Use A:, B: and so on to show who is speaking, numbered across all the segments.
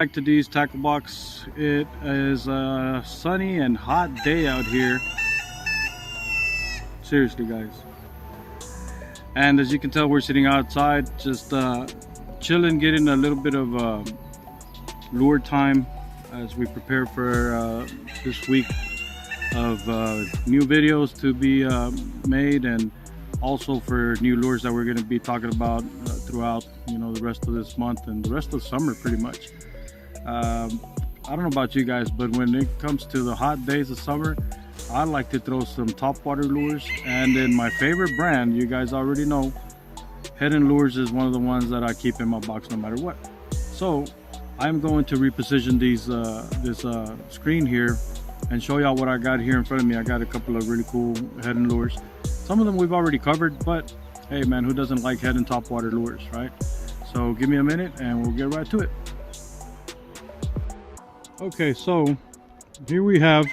A: Back to D's Tackle Box. It is a sunny and hot day out here. Seriously, guys. And as you can tell, we're sitting outside, just chilling, getting a little bit of lure time as we prepare for this week of new videos to be made, and also for new lures that we're going to be talking about throughout, you know, the rest of this month and the rest of the summer, pretty much. I don't know about you guys, but when it comes to the hot days of summer, I like to throw some topwater lures, and then my favorite brand, you guys already know, Heddon lures is one of the ones that I keep in my box no matter what. So I'm going to reposition these this screen here and show y'all what I got here in front of me. I got a couple of really cool Heddon lures. Some of them we've already covered, but hey man, who doesn't like Heddon topwater lures, right? So give me a minute and we'll get right to it. Okay, so here we have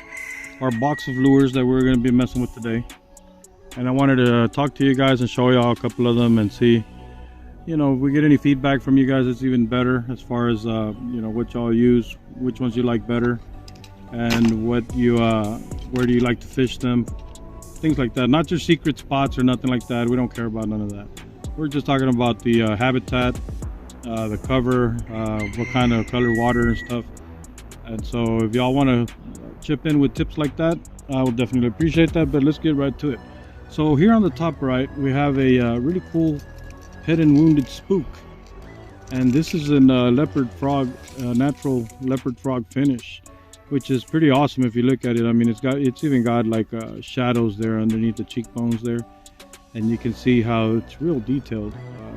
A: our box of lures that we're going to be messing with today, and I wanted to talk to you guys and show y'all a couple of them and see, you know, if we get any feedback from you guys, it's even better as far as you know, what y'all use, which ones you like better, and what you where do you like to fish them, things like that. Not your secret spots or nothing like that. We don't care about none of that. We're just talking about the habitat, the cover, what kind of color water and stuff. And so if y'all want to chip in with tips like that, I will definitely appreciate that. But let's get right to it. So here on the top right, we have a really cool Heddon wounded spook, and this is in leopard frog, natural leopard frog finish, which is pretty awesome if you look at it. I mean, it's even got like shadows there underneath the cheekbones there, and you can see how it's real detailed.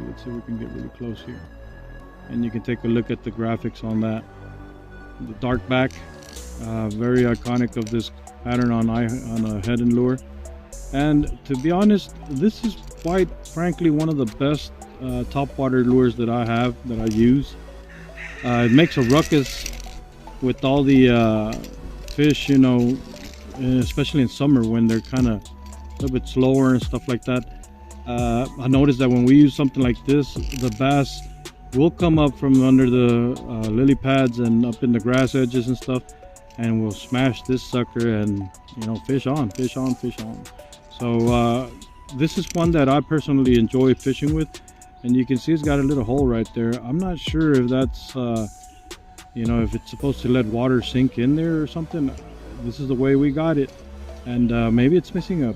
A: Let's see if we can get really close here, and you can take a look at the graphics on that. The dark back, very iconic of this pattern on a Heddon lure. And to be honest, this is quite frankly one of the best topwater lures that I have, that I use. It makes a ruckus with all the fish, you know, especially in summer when they're kind of a little bit slower and stuff like that. I noticed that when we use something like this, the bass will come up from under the lily pads and up in the grass edges and stuff, and we'll smash this sucker and, you know, fish on, fish on, fish on. So this is one that I personally enjoy fishing with, and you can see it's got a little hole right there. I'm not sure if that's you know, if it's supposed to let water sink in there or something. This is the way we got it, and maybe it's missing a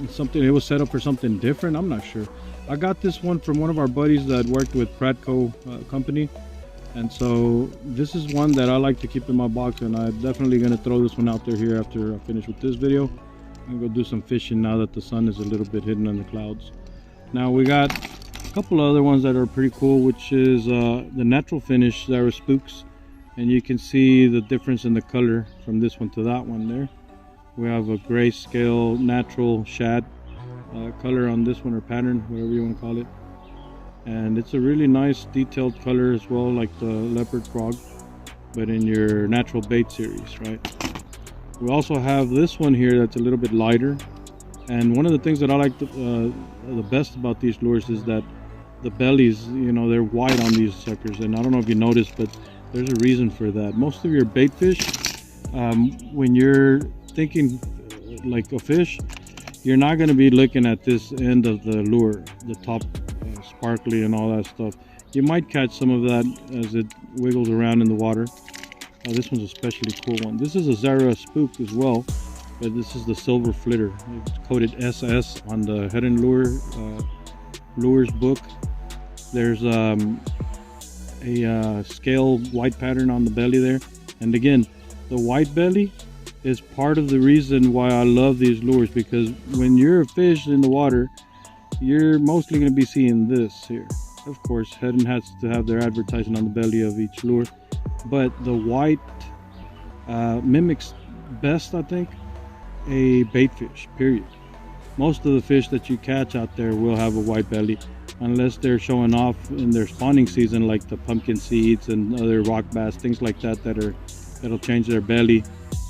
A: something. It was set up for something different. I'm not sure. I got this one from one of our buddies that worked with Pratco company, and so this is one that I like to keep in my box, and I'm definitely going to throw this one out there here after I finish with this video. I'm going to go do some fishing now that the sun is a little bit hidden in the clouds. Now we got a couple of other ones that are pretty cool, which is the natural finish Zara spooks, and you can see the difference in the color from this one to that one there. We have a grayscale natural shad color on this one, or pattern, whatever you want to call it, and it's a really nice detailed color as well, like the leopard frog, but in your natural bait series, right? We also have this one here that's a little bit lighter, and one of the things that I like the best about these lures is that the bellies, you know, they're wide on these suckers, and I don't know if you noticed, but there's a reason for that. Most of your bait fish, when you're thinking like a fish, you're not going to be looking at this end of the lure, the top sparkly and all that stuff. You might catch some of that as it wiggles around in the water. This one's a especially cool one. This is a Zara spook as well, but this is the silver flitter. It's coded SS on the Heddon lures book. There's a scale white pattern on the belly there, and again, the white belly is part of the reason why I love these lures, because when you're a fish in the water, you're mostly going to be seeing this here. Of course, Heddon has to have their advertising on the belly of each lure, but the white mimics best, I think, a bait fish, period. Most of the fish that you catch out there will have a white belly, unless they're showing off in their spawning season, like the pumpkin seeds and other rock bass, things like that, that'll change their belly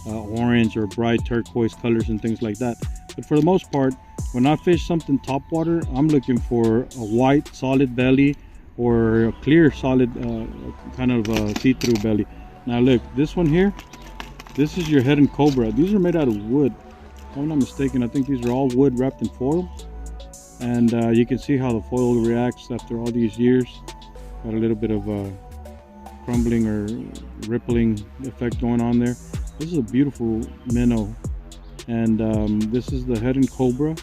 A: orange or bright turquoise colors and things like that. But for the most part, when I fish something topwater, I'm looking for a white solid belly or a clear solid kind of see-through belly. Now look, this one here, this is your Heddon Cobra. These are made out of wood. If I'm not mistaken, I think these are all wood wrapped in foil. And you can see how the foil reacts after all these years. Got a little bit of crumbling or rippling effect going on there. This is a beautiful minnow. And this is the Heddon Cobra.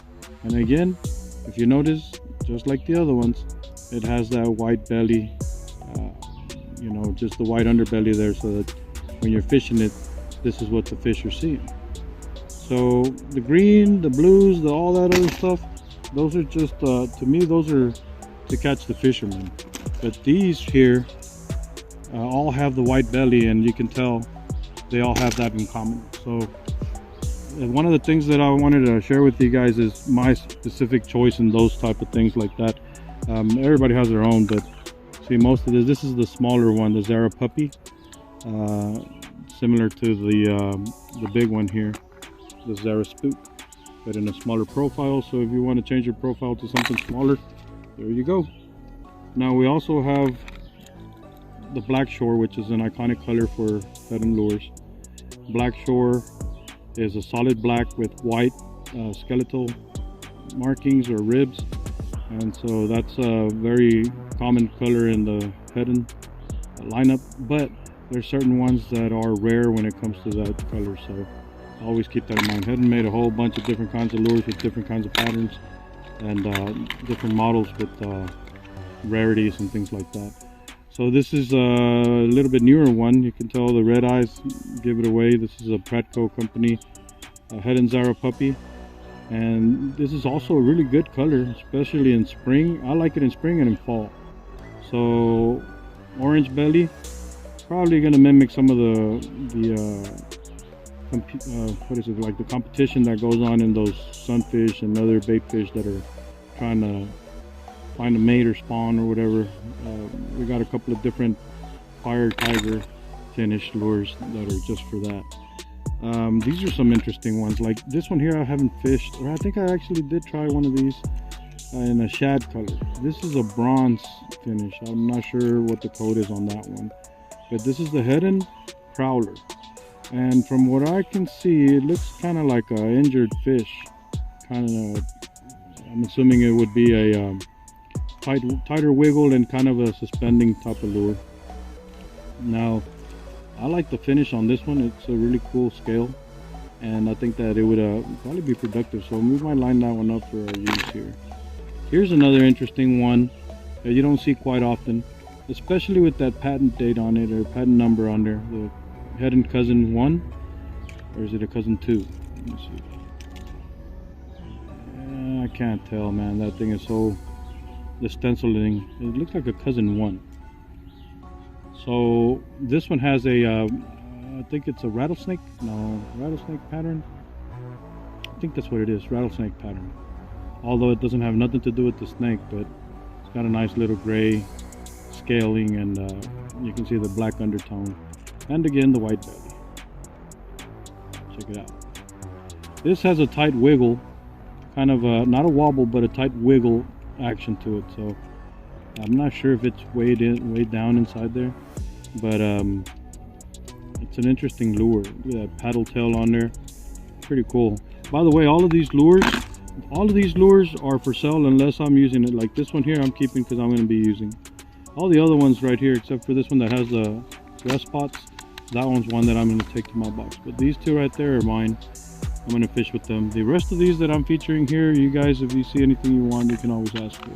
A: And again, if you notice, just like the other ones, it has that white belly, you know, just the white underbelly there, so that when you're fishing it, this is what the fish are seeing. So the green, the blues, all that other stuff, those are just, to me, those are to catch the fishermen. But these here all have the white belly, and you can tell they all have that in common. So one of the things that I wanted to share with you guys is my specific choice in those type of things like that. Everybody has their own, but see, most of this is the smaller one, the Zara Puppy, similar to the big one here, the Zara Spook, but in a smaller profile. So if you want to change your profile to something smaller, there you go. Now we also have the Black Shore, which is an iconic color for Heddon lures. Black Shore is a solid black with white skeletal markings or ribs, and so that's a very common color in the Heddon lineup, but there's certain ones that are rare when it comes to that color, so always keep that in mind. Heddon made a whole bunch of different kinds of lures with different kinds of patterns and different models with rarities and things like that. So this is a little bit newer one. You can tell the red eyes give it away. This is a Pratco company, Heddon Zara Puppy. And this is also a really good color, especially in spring. I like it in spring and in fall. So orange belly, probably going to mimic some of what is it, like the competition that goes on in those sunfish and other bait fish that are trying to find a mate or spawn or whatever. We got a couple of different fire tiger finish lures that are just for that. These are some interesting ones. Like this one here I haven't fished, or I think I actually did try one of these in a shad color. This is a bronze finish. I'm not sure what the code is on that one, but this is the Heddon Prowler, and from what I can see, it looks kind of like an injured fish. Kind of, I'm assuming it would be a tighter wiggle and kind of a suspending type of lure. Now I like the finish on this one. It's a really cool scale, and I think that it would probably be productive, so we might line that one up for our use here. Here's another interesting one that you don't see quite often, especially with that patent date on it or patent number on there, the Heddon Cousin 1, or is it a Cousin 2? Let me see. I can't tell, man. That thing is so, the stenciling, it looks like a Cousin 1. So this one has a, I think it's a rattlesnake pattern. I think that's what it is, rattlesnake pattern. Although it doesn't have nothing to do with the snake, but it's got a nice little gray scaling, and you can see the black undertone. And again, the white belly. Check it out. This has a tight wiggle, kind of not a wobble, but a tight wiggle action to it. So I'm not sure if it's weighed down inside there, but it's an interesting lure. Look at that paddle tail on there, pretty cool. By the way, all of these lures are for sale unless I'm using it. Like this one here I'm keeping because I'm going to be using. All the other ones right here, except for this one that has the rest spots, that one's one that I'm going to take to my box. But these two right there are mine. I'm going to fish with them. The rest of these that I'm featuring here, you guys, if you see anything you want, you can always ask for.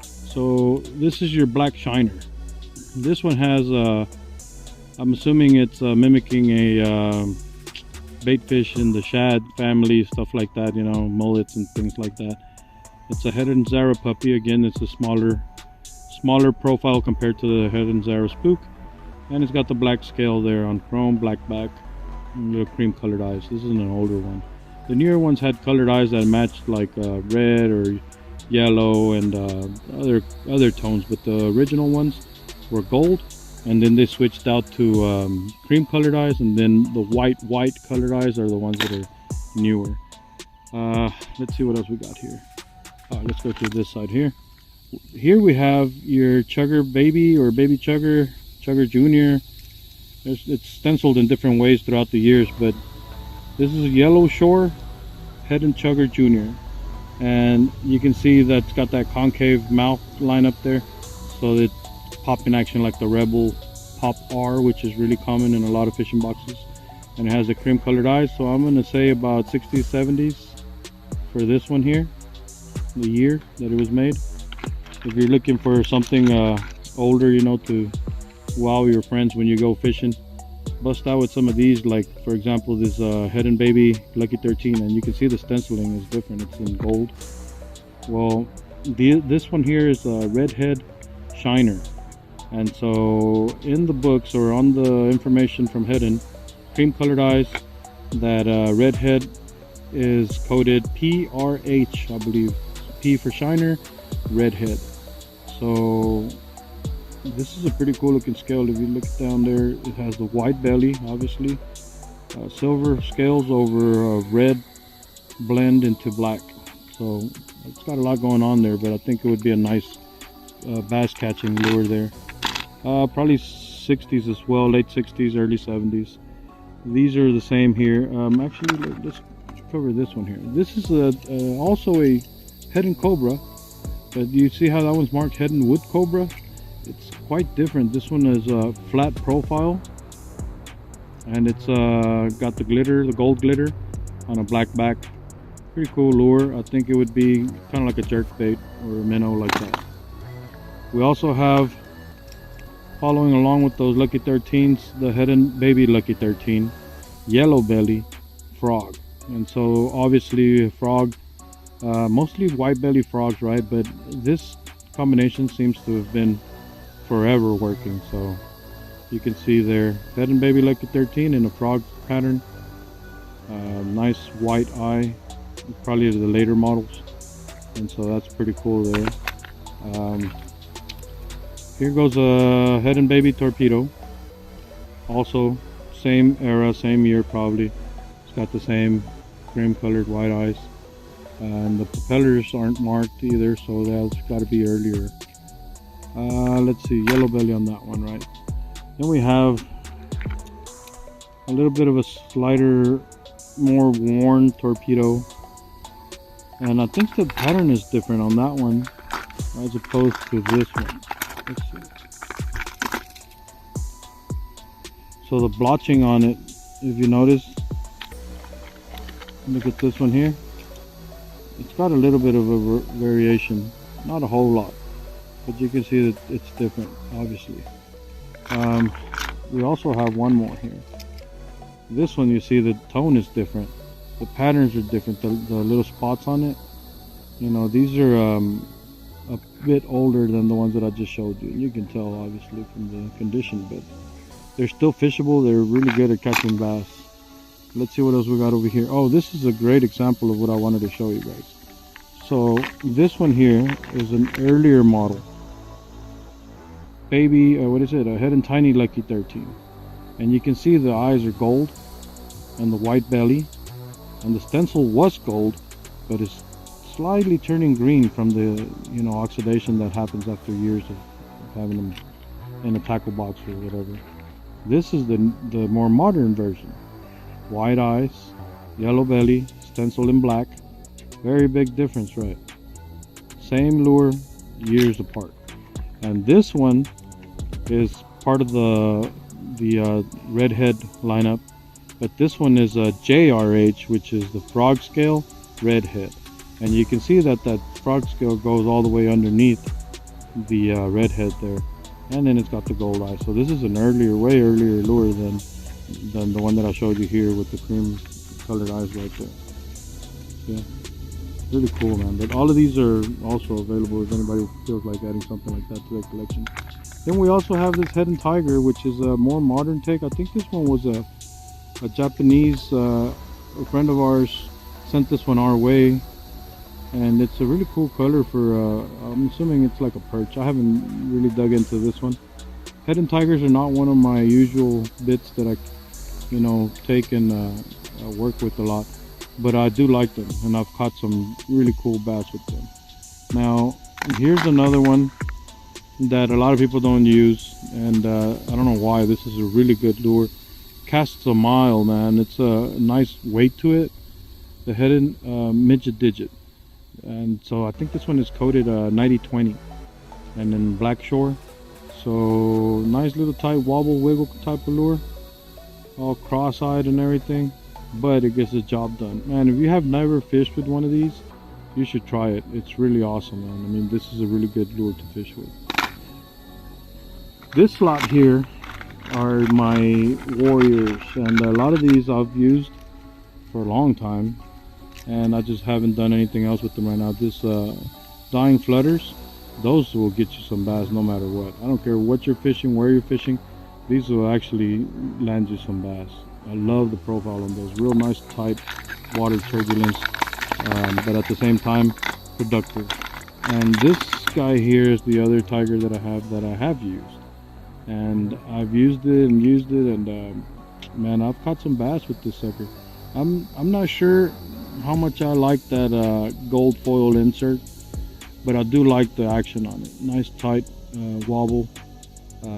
A: So this is your Black Shiner. This one has, I'm assuming it's mimicking a bait fish in the shad family, stuff like that, you know, mullets and things like that. It's a Heddon Zara Puppy. Again, it's a smaller profile compared to the Heddon Zara Spook, and it's got the black scale there on chrome, black back, and little cream colored eyes. This is an older one. The newer ones had colored eyes that matched like red or yellow and other tones, but the original ones were gold, and then they switched out to cream colored eyes, and then the white colored eyes are the ones that are newer. Let's see what else we got here. Let's go to this side here. Here we have your chugger baby or baby chugger, chugger junior. It's stenciled in different ways throughout the years, but this is a yellow shore Heddon chugger junior, and you can see that's got that concave mouth line up there, so it's popping action like the Rebel Pop R, which is really common in a lot of fishing boxes, and it has the cream colored eyes. So I'm going to say about 60s 70s for this one here, the year that it was made. If you're looking for something older, you know, to wow your friends when you go fishing, bust out with some of these. Like for example, this Heddon Baby Lucky 13, and you can see the stenciling is different. It's in gold. Well, this one here is a redhead shiner, and so in the books or on the information from Heddon, cream colored eyes, that redhead is coded PRH, I believe. P for shiner, redhead. So this is a pretty cool looking scale. If you look down there, it has the white belly, obviously, silver scales over red blend into black. So it's got a lot going on there, but I think it would be a nice bass catching lure there. Probably 60s as well, late 60s, early 70s. These are the same here. Actually, let's cover this one here. This is also a Heddon Cobra, but you see how that one's marked Heddon Wood Cobra? It's quite different. This one is a flat profile, and it's got the glitter, the gold glitter on a black back. Pretty cool lure. I think it would be kind of like a jerk bait or a minnow like that. We also have, following along with those Lucky 13s, the Heddon Baby Lucky 13 yellow belly frog. And so obviously frog, mostly white belly frogs, right? But this combination seems to have been forever working. So you can see there, Heddon Baby Lucky 13 in a frog pattern. Nice white eye, probably the later models, and so that's pretty cool there. Here goes a Heddon Baby Torpedo, also same era, same year probably. It's got the same cream colored white eyes, and the propellers aren't marked either, so that's got to be earlier. Let's see, yellow belly on that one, right? Then we have a little bit of a slighter, more worn torpedo, and I think the pattern is different on that one as opposed to this one. Let's see. So the blotching on it, if you notice, look at this one here, it's got a little bit of a variation, not a whole lot, but you can see that it's different, obviously. We also have one more here. This one, you see the tone is different, the patterns are different, the little spots on it, you know, these are a bit older than the ones that I just showed you. You can tell obviously from the condition, but they're still fishable. They're really good at catching bass. Let's see what else we got over here. Oh, this is a great example of what I wanted to show you guys. So this one here is an earlier model, baby, what is it, a Heddon Tiny Lucky 13, and you can see the eyes are gold and the white belly, and the stencil was gold, but it's slightly turning green from the, you know, oxidation that happens after years of having them in a tackle box or whatever. This is the more modern version. White eyes, yellow belly, stencil in black. Very big difference, right? Same lure, years apart. And this one is part of the redhead lineup, but this one is a JRH, which is the frog scale redhead. And you can see that that frog scale goes all the way underneath the redhead there, and then it's got the gold eye. So this is an earlier, way earlier lure than the one that I showed you here with the cream colored eyes right there. Yeah, really cool, man. But all of these are also available if anybody feels like adding something like that to their collection. Then we also have this Heddon Tiger, which is a more modern take. I think this one was a Japanese, a friend of ours sent this one our way, and it's a really cool color for, I'm assuming it's like a perch. I haven't really dug into this one. Heddon Tigers are not one of my usual bits that I, you know, take and work with a lot, but I do like them, and I've caught some really cool bass with them. Now, Here's another one that a lot of people don't use, and I don't know why. This is a really good lure. Casts a mile, man. It's a nice weight to it. The Heddon midget digit, and so I think this one is coated 90-20 and then black shore. So nice little tight wobble wiggle type of lure, all cross-eyed and everything, but it gets the job done, man. If you have never fished with one of these, you should try it. It's really awesome, man. I mean, this is a really good lure to fish with. This slot here are my Warriors, and a lot of these I've used for a long time, and I just haven't done anything else with them right now. This dying flutters, those will get you some bass no matter what. I don't care what you're fishing, where you're fishing, these will actually land you some bass. I love the profile on those. Real nice tight water turbulence, but at the same time productive. And this guy here is the other tiger that I have used, and I've used it, and man, I've caught some bass with this sucker. I'm not sure how much I like that gold foil insert, but I do like the action on it. Nice tight wobble.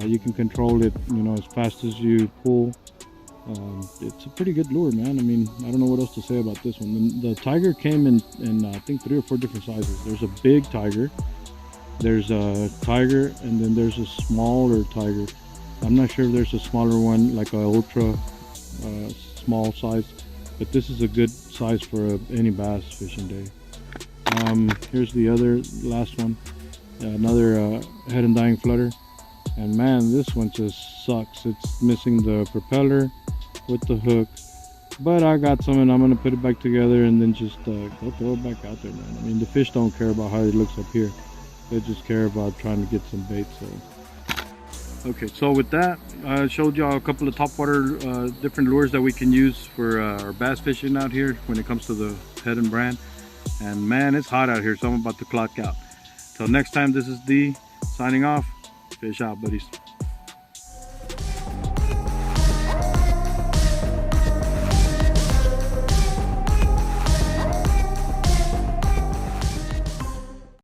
A: You can control it, you know, as fast as you pull. It's a pretty good lure, man. I mean, I don't know what else to say about this one. The tiger came in I think 3 or 4 different sizes. There's a big tiger, there's a tiger, and then there's a smaller tiger. I'm not sure if there's a smaller one, like a ultra small size, but this is a good size for any bass fishing day. Here's the last one, another Heddon dying flutter, and man, this one just sucks. It's missing the propeller with the hook, but I got some, and I'm gonna put it back together and then just go throw it back out there, man. I mean, the fish don't care about how it looks up here, they just care about trying to get some bait. So okay, so with that, I showed y'all a couple of topwater different lures that we can use for our bass fishing out here when it comes to the Heddon brand. And man, it's hot out here, so I'm about to clock out. Till next time, this is D signing off. Fish out, buddies.